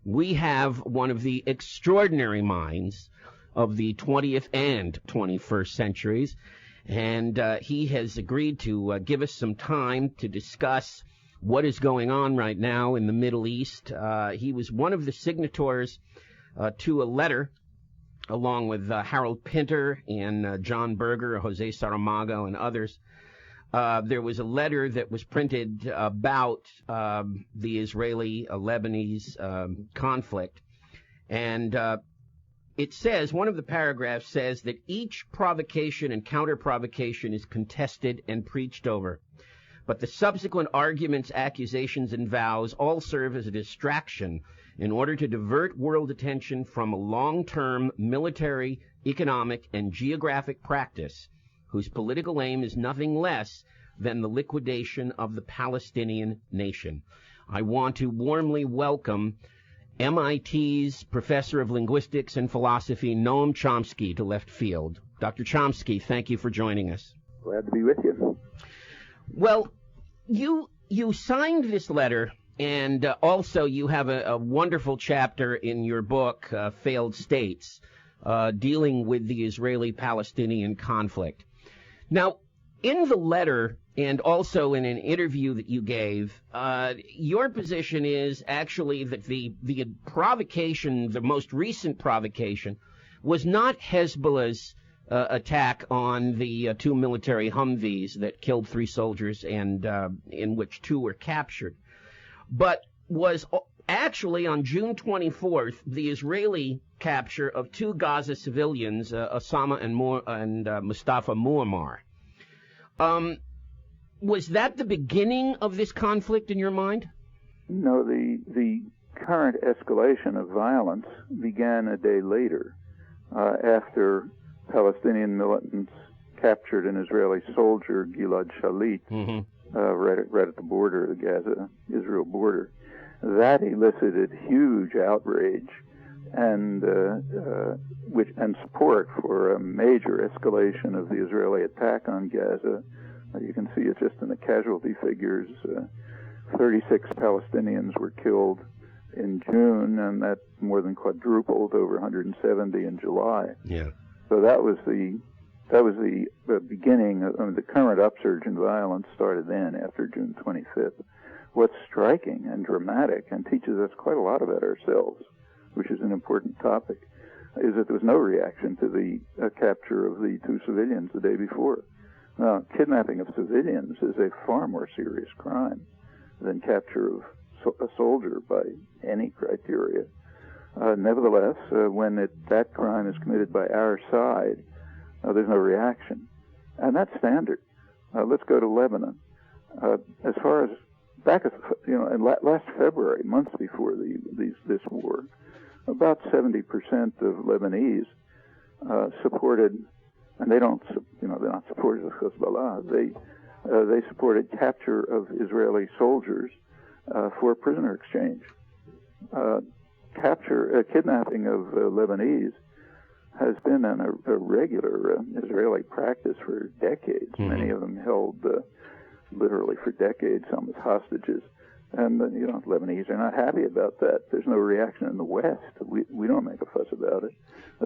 we have one of the extraordinary minds of the 20th and 21st centuries, and he has agreed to give us some time to discuss what is going on right now in the Middle East. He was one of the signatories to a letter, along with Harold Pinter and John Berger, Jose Saramago, and others. There was a letter that was printed about the Israeli-Lebanese conflict, and it says, one of the paragraphs says that each provocation and counter-provocation is contested and preached over, but the subsequent arguments, accusations, and vows all serve as a distraction in order to divert world attention from a long-term military, economic, and geographic practice whose political aim is nothing less than the liquidation of the Palestinian nation. I want to warmly welcome MIT's Professor of Linguistics and Philosophy, Noam Chomsky, to Left Field. Dr. Chomsky, thank you for joining us. Glad to be with you. Well, you signed this letter, and also you have a wonderful chapter in your book, Failed States, dealing with the Israeli-Palestinian conflict. Now, in the letter, and also in an interview that you gave, your position is actually that the provocation, the most recent provocation, was not Hezbollah's attack on the two military Humvees that killed 3 soldiers and in which 2 were captured, but was actually on June 24th, the Israeli capture of 2 Gaza civilians, Osama and Mustafa Muammar. Was that the beginning of this conflict in your mind? No, the current escalation of violence began a day later, after Palestinian militants captured an Israeli soldier, Gilad Shalit, right at the border, the Gaza-Israel border. That elicited huge outrage and support for a major escalation of the Israeli attack on Gaza. You can see it just in the casualty figures. 36 Palestinians were killed in June, and that more than quadrupled, over 170 in July. Yeah. So that was the beginning of the current upsurge in violence started then, after June 25th. What's striking and dramatic, and teaches us quite a lot about ourselves, which is an important topic, is that there was no reaction to the capture of the 2 civilians the day before. Now, kidnapping of civilians is a far more serious crime than capture of a soldier by any criteria. Nevertheless, when that crime is committed by our side, there's no reaction. And that's standard. Let's go to Lebanon. As far as last February, months before this war, about 70% of Lebanese supported, and they're not supporters of Hezbollah. They supported capture of Israeli soldiers for prisoner exchange. Kidnapping of Lebanese has been a regular Israeli practice for decades. Mm-hmm. Many of them held literally for decades, some as hostages. And Lebanese are not happy about that. There's no reaction in the West. We don't make a fuss about it.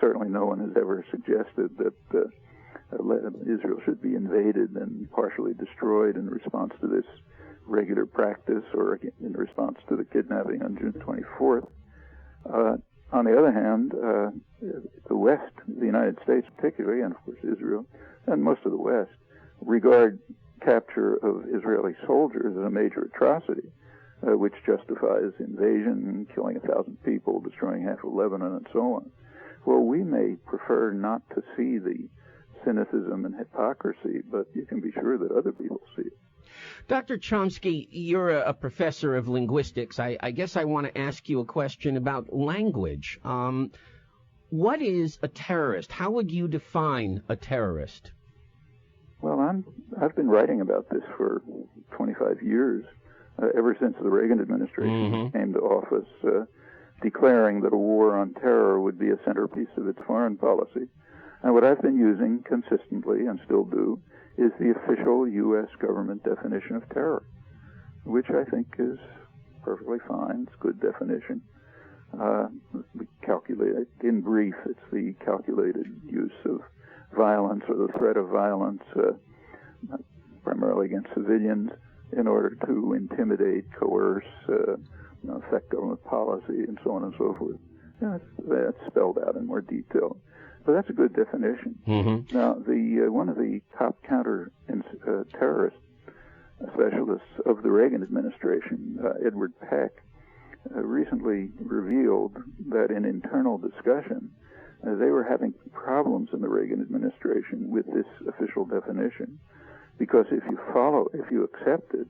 Certainly no one has ever suggested that Israel should be invaded and partially destroyed in response to this regular practice, or in response to the kidnapping on June 24th. On the other hand, the West, the United States particularly, and of course Israel, and most of the West, regard capture of Israeli soldiers as a major atrocity, which justifies invasion, killing 1,000 people, destroying half of Lebanon, and so on. Well, we may prefer not to see the cynicism and hypocrisy, but you can be sure that other people see it. Dr. Chomsky, you're a professor of linguistics. I guess I want to ask you a question about language. What is a terrorist? How would you define a terrorist? Well, I've been writing about this for 25 years, ever since the Reagan administration came to office, declaring that a war on terror would be a centerpiece of its foreign policy. And what I've been using consistently, and still do, is the official U.S. government definition of terror, which I think is perfectly fine. It's a good definition. We calculate, in brief, it's the calculated use of violence or the threat of violence, primarily against civilians, in order to intimidate, coerce, affect government policy, and so on and so forth. That's spelled out in more detail. So that's a good definition. Mm-hmm. Now, one of the top counter-terrorist specialists of the Reagan administration, Edward Peck, recently revealed that in internal discussion, they were having problems in the Reagan administration with this official definition, because if you accept it,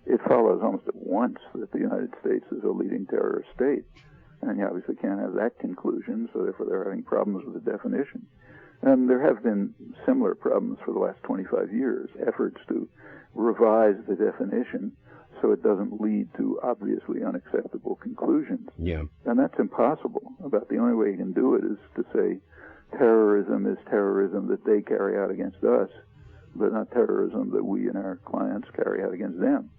it follows almost at once that the United States is a leading terrorist state. And you obviously can't have that conclusion, so therefore they're having problems with the definition. And there have been similar problems for the last 25 years, efforts to revise the definition so it doesn't lead to obviously unacceptable conclusions. Yeah. And that's impossible. About the only way you can do it is to say terrorism is terrorism that they carry out against us, but not terrorism that we and our clients carry out against them.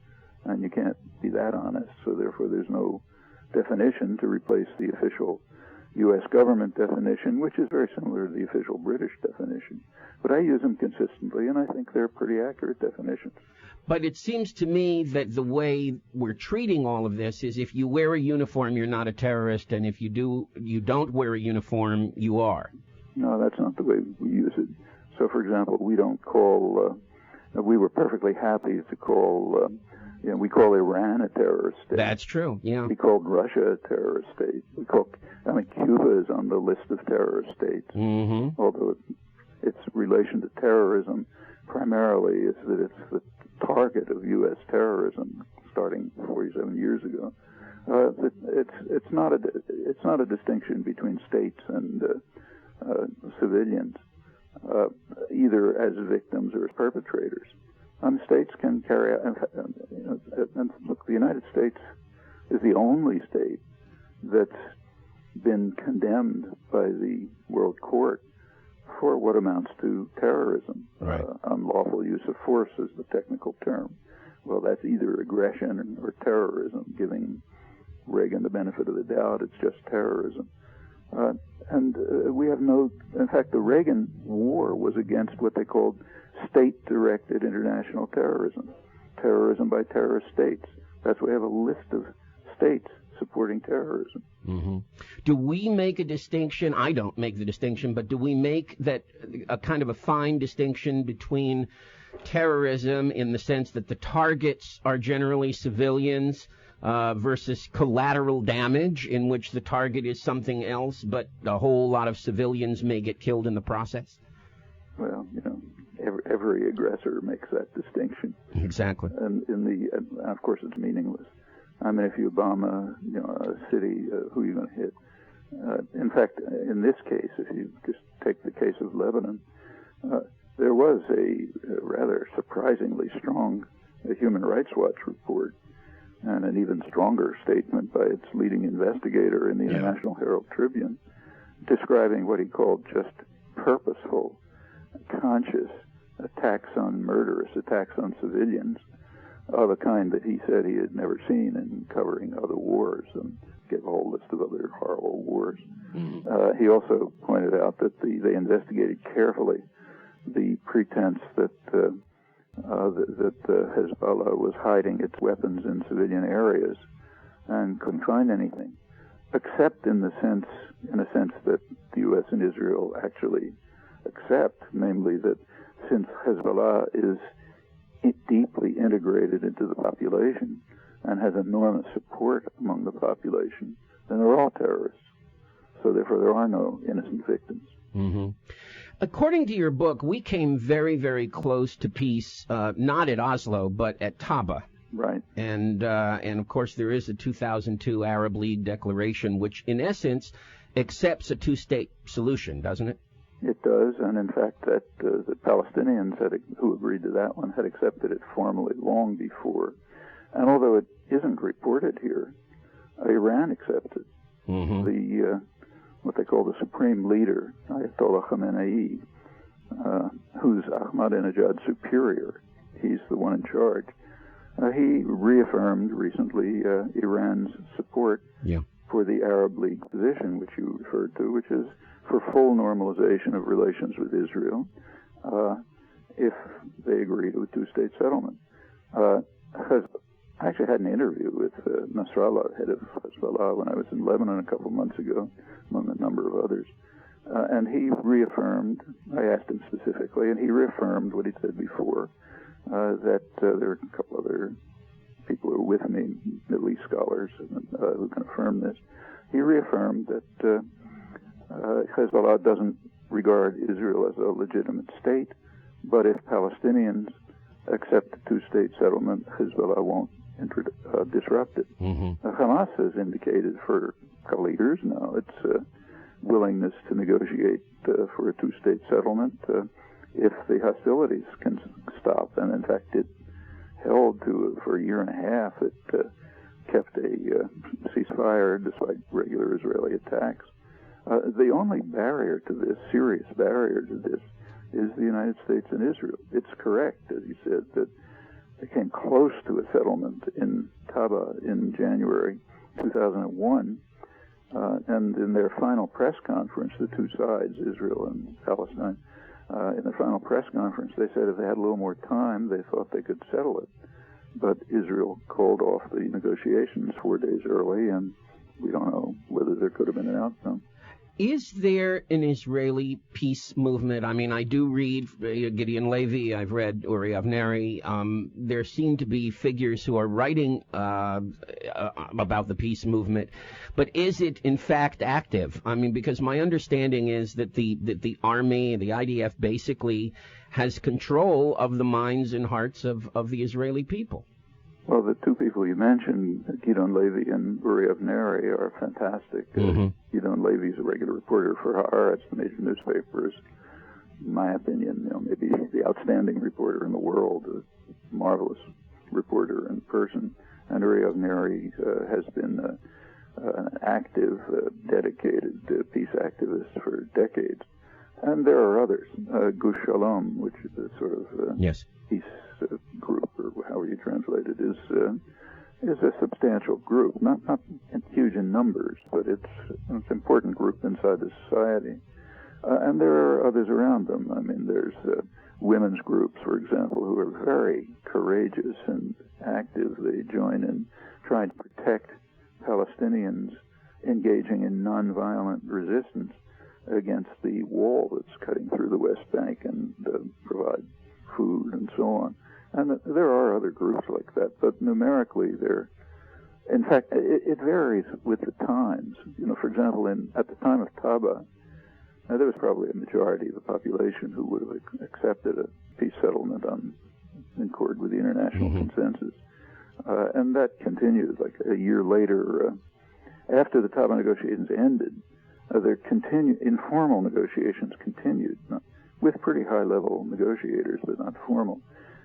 And you can't be that honest, so therefore there's no definition to replace the official U.S. government definition, which is very similar to the official British definition. But I use them consistently, and I think they're pretty accurate definitions. But it seems to me that the way we're treating all of this is if you wear a uniform, you're not a terrorist, and if you don't wear a uniform, you are. No, that's not the way we use it. So, for example, we don't call, we were perfectly happy to call, we call Iran a terrorist state. That's true, yeah. We called Russia a terrorist state. Cuba is on the list of terrorist states, mm-hmm. although its relation to terrorism primarily is that it's the target of U.S. terrorism starting 47 years ago. It's not a distinction between states and civilians, either as victims or as perpetrators. States can carry out, and look, the United States is the only state that's been condemned by the World Court for what amounts to terrorism. Right. Unlawful use of force is the technical term. Well, that's either aggression or terrorism. Giving Reagan the benefit of the doubt, it's just terrorism. And we have in fact, the Reagan war was against what they called state-directed international terrorism, terrorism by terrorist states. That's why we have a list of states supporting terrorism. Mm-hmm. Do we make a distinction? I don't make the distinction, but do we make that a kind of a fine distinction between terrorism in the sense that the targets are generally civilians versus collateral damage in which the target is something else, but a whole lot of civilians may get killed in the process? Well, every aggressor makes that distinction. Exactly. And of course, it's meaningless. I mean, if you bomb a city, who are you going to hit? In fact, in this case, if you just take the case of Lebanon, there was a rather surprisingly strong Human Rights Watch report and an even stronger statement by its leading investigator in the International Herald Tribune describing what he called just purposeful, conscious attacks on murderous attacks on civilians of a kind that he said he had never seen in covering other wars, and gave a whole list of other horrible wars. Mm-hmm. He also pointed out that they investigated carefully the pretense that Hezbollah was hiding its weapons in civilian areas and couldn't find anything, except in a sense that the U.S. and Israel actually accept, namely that since Hezbollah is deeply integrated into the population and has enormous support among the population, then they're all terrorists. So therefore there are no innocent victims. Mm-hmm. According to your book, we came very, very close to peace, not at Oslo, but at Taba. Right. And of course there is a 2002 Arab League declaration, which in essence accepts a two-state solution, doesn't it? It does, and in fact that the Palestinians who agreed to that one had accepted it formally long before. And although it isn't reported here, Iran accepted. Mm-hmm. What they call the supreme leader, Ayatollah Khamenei, who's Ahmadinejad's superior. He's the one in charge. He reaffirmed recently Iran's support for the Arab League position, which you referred to, which is for full normalization of relations with Israel if they agree to a two-state settlement. I actually had an interview with Nasrallah, head of Hezbollah, when I was in Lebanon a couple of months ago, among a number of others. And he reaffirmed, I asked him specifically, and he reaffirmed what he said before, that there are a couple other people who are with me, Middle East scholars, who can affirm this. He reaffirmed that Hezbollah doesn't regard Israel as a legitimate state, but if Palestinians accept a two-state settlement, Hezbollah won't disrupt it. Hamas has indicated for a couple of years now its willingness to negotiate for a two-state settlement if the hostilities can stop. And in fact, it held to for a year and a half. It kept a ceasefire despite regular Israeli attacks. The only barrier to this, serious barrier to this, is the United States and Israel. It's correct, as you said, that they came close to a settlement in Taba in January 2001, and in their final press conference, the two sides, Israel and Palestine, in the final press conference, they said if they had a little more time, they thought they could settle it. But Israel called off the negotiations 4 days early, and we don't know whether there could have been an outcome. Is there an Israeli peace movement? I mean, I do read Gideon Levy. I've read Uri Avnery. There seem to be figures who are writing about the peace movement. But is it, in fact, active? I mean, because my understanding is that the army, the IDF, basically has control of the minds and hearts of the Israeli people. Well, the two people you mentioned, Gideon Levy and Uri Avnery, are fantastic. Gideon Levy is a regular reporter for Haaretz, the major newspapers. In my opinion, maybe the outstanding reporter in the world, a marvelous reporter in person. And Uri Avnery has been an active, dedicated peace activist for decades. And there are others. Gush Shalom, which is a sort of peace group, or however you translate it, is a substantial group, not huge in numbers, but it's an important group inside the society. And there are others around them. I mean, there's women's groups, for example, who are very courageous and active. They join in trying to protect Palestinians engaging in nonviolent resistance against the wall that's cutting through the West Bank and provide food and so on. And there are other groups like that, but numerically in fact, it varies with the times. For example, at the time of Taba, there was probably a majority of the population who would have accepted a peace settlement in accord with the international consensus. And that continued, like a year later, after the Taba negotiations ended, informal negotiations continued, with pretty high-level negotiators, but not formal.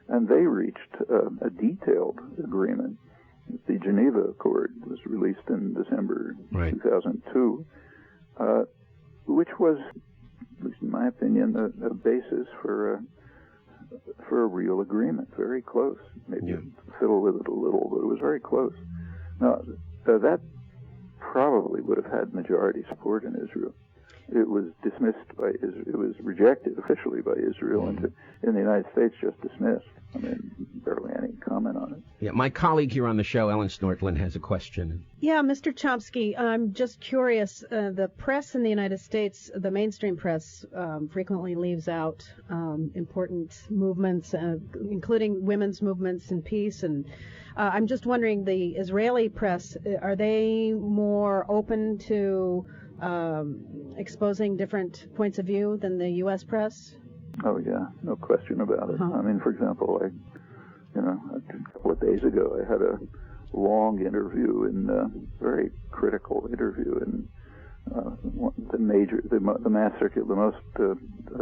And they reached a detailed agreement. The Geneva Accord was released in December 2002, which was, at least in my opinion, a basis for a real agreement. Very close. Maybe fiddle with it a little, but it was very close. Now, that probably would have had majority support in Israel. It was dismissed by Israel. It was rejected officially by Israel, and in the United States, just dismissed. I mean, barely any comment on it. Yeah, my colleague here on the show, Ellen Snortland, has a question. Yeah, Mr. Chomsky, I'm just curious. The press in the United States, the mainstream press, frequently leaves out important movements, including women's movements in peace. And I'm just wondering, the Israeli press, are they more open to exposing different points of view than the U.S. press? Oh, yeah, no question about it. I mean, for example, a couple of days ago, I had a long interview, very critical interview in the most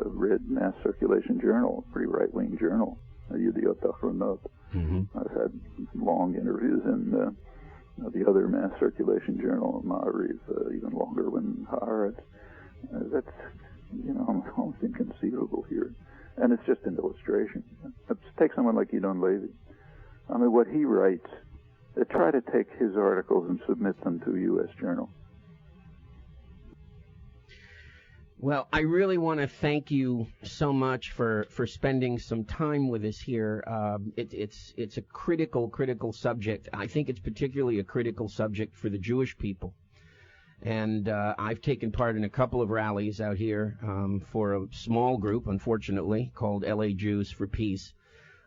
read mass circulation journal, pretty right-wing journal, Yediot Ahronot. I've had long interviews in the other mass circulation journal, Ma'ariv, even longer when Haaretz. That's almost inconceivable here. And it's just an illustration. Let's take someone like Gideon Levy. I mean, what he writes try to take his articles and submit them to a U.S. journal. Well, I really want to thank you so much for spending some time with us here. It's a critical subject. I think it's particularly a critical subject for the Jewish people. And I've taken part in a couple of rallies out here for a small group, unfortunately, called LA Jews for Peace.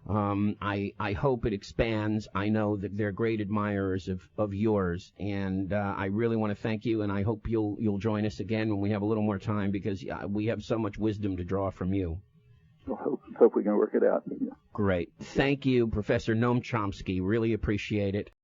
I hope it expands. I know that they're great admirers of yours, and I really want to thank you, and I hope you'll join us again when we have a little more time, because we have so much wisdom to draw from you. Well, hope we can work it out. Great. Thank you, Professor Noam Chomsky. Really appreciate it.